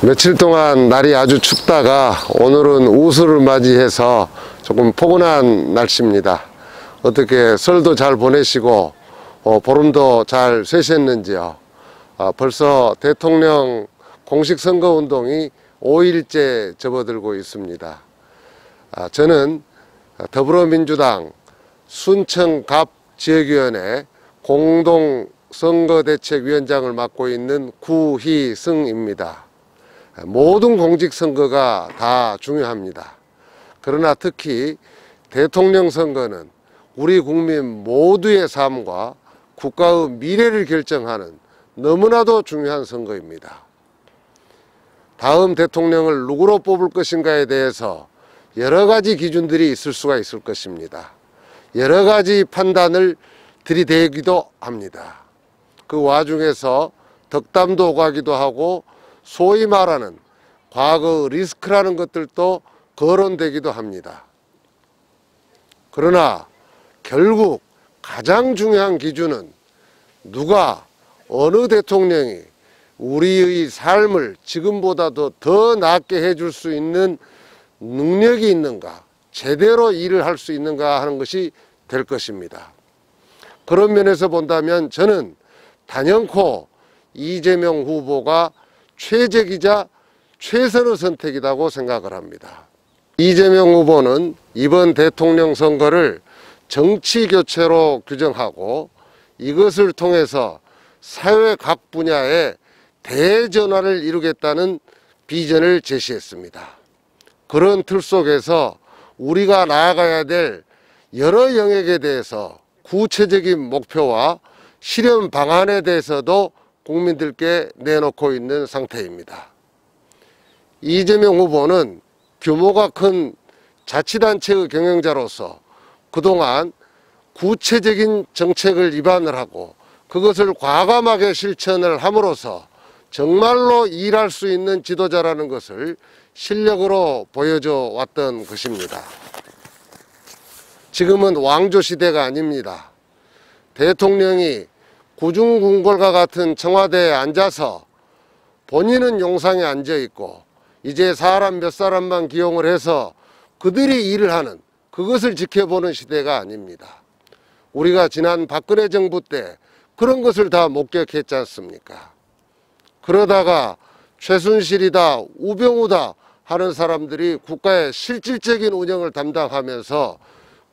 며칠 동안 날이 아주 춥다가 오늘은 우수를 맞이해서 조금 포근한 날씨입니다. 어떻게 설도 잘 보내시고 보름도 잘 쇠셨는지요? 벌써 대통령 공식 선거운동이 5일째 접어들고 있습니다. 저는 더불어민주당 순천갑 지역위원회 공동선거대책위원장을 맡고 있는 구희승입니다. 모든 공직선거가 다 중요합니다. 그러나 특히 대통령 선거는 우리 국민 모두의 삶과 국가의 미래를 결정하는 너무나도 중요한 선거입니다. 다음 대통령을 누구로 뽑을 것인가에 대해서 여러 가지 기준들이 있을 수가 있을 것입니다. 여러 가지 판단을 들이대기도 합니다. 그 와중에서 덕담도 오가기도 하고 소위 말하는 과거 리스크라는 것들도 거론되기도 합니다. 그러나 결국 가장 중요한 기준은 누가 어느 대통령이 우리의 삶을 지금보다도 더 낫게 해줄 수 있는 능력이 있는가, 제대로 일을 할 수 있는가 하는 것이 될 것입니다. 그런 면에서 본다면 저는 단연코 이재명 후보가 최적이자 최선의 선택이라고 생각을 합니다. 이재명 후보는 이번 대통령 선거를 정치교체로 규정하고 이것을 통해서 사회 각 분야에 대전환을 이루겠다는 비전을 제시했습니다. 그런 틀 속에서 우리가 나아가야 될 여러 영역에 대해서 구체적인 목표와 실현 방안에 대해서도 국민들께 내놓고 있는 상태입니다. 이재명 후보는 규모가 큰 자치단체의 경영자로서 그동안 구체적인 정책을 입안을 하고 그것을 과감하게 실천을 함으로써 정말로 일할 수 있는 지도자라는 것을 실력으로 보여줘 왔던 것입니다. 지금은 왕조 시대가 아닙니다. 대통령이 구중궁궐과 같은 청와대에 앉아서 본인은 용상에 앉아 있고 이제 사람 몇 사람만 기용을 해서 그들이 일을 하는 그것을 지켜보는 시대가 아닙니다. 우리가 지난 박근혜 정부 때 그런 것을 다 목격했지 않습니까? 그러다가 최순실이다 우병우다 하는 사람들이 국가의 실질적인 운영을 담당하면서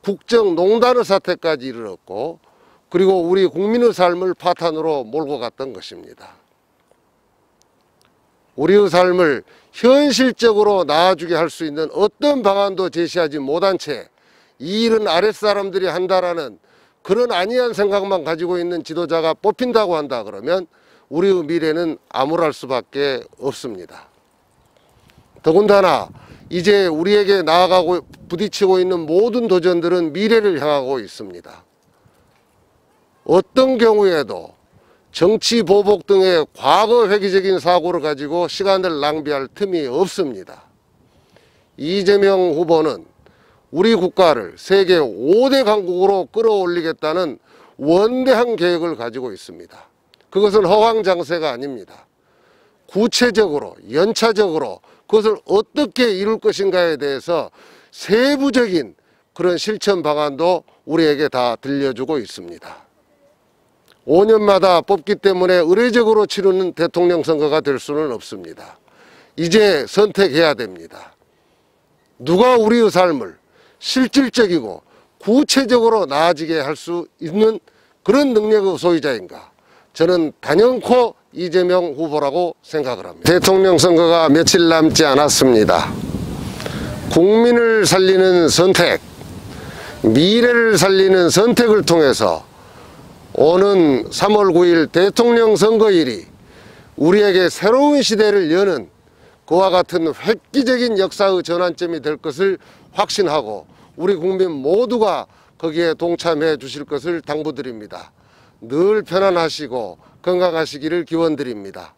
국정농단의 사태까지 이르렀고 그리고 우리 국민의 삶을 파탄으로 몰고 갔던 것입니다. 우리의 삶을 현실적으로 나아지게 할 수 있는 어떤 방안도 제시하지 못한 채 이 일은 아랫사람들이 한다라는 그런 안이한 생각만 가지고 있는 지도자가 뽑힌다고 한다 그러면 우리의 미래는 암울할 수밖에 없습니다. 더군다나 이제 우리에게 나아가고 부딪히고 있는 모든 도전들은 미래를 향하고 있습니다. 어떤 경우에도 정치 보복 등의 과거 회기적인 사고를 가지고 시간을 낭비할 틈이 없습니다. 이재명 후보는 우리 국가를 세계 5대 강국으로 끌어올리겠다는 원대한 계획을 가지고 있습니다. 그것은 허황장세가 아닙니다. 구체적으로 연차적으로 그것을 어떻게 이룰 것인가에 대해서 세부적인 그런 실천 방안도 우리에게 다 들려주고 있습니다. 5년마다 뽑기 때문에 의례적으로 치르는 대통령 선거가 될 수는 없습니다. 이제 선택해야 됩니다. 누가 우리의 삶을 실질적이고 구체적으로 나아지게 할 수 있는 그런 능력의 소유자인가? 저는 단연코 이재명 후보라고 생각을 합니다. 대통령 선거가 며칠 남지 않았습니다. 국민을 살리는 선택, 미래를 살리는 선택을 통해서 오는 3월 9일 대통령 선거일이 우리에게 새로운 시대를 여는 그와 같은 획기적인 역사의 전환점이 될 것을 확신하고 우리 국민 모두가 거기에 동참해 주실 것을 당부드립니다. 늘 편안하시고 건강하시기를 기원드립니다.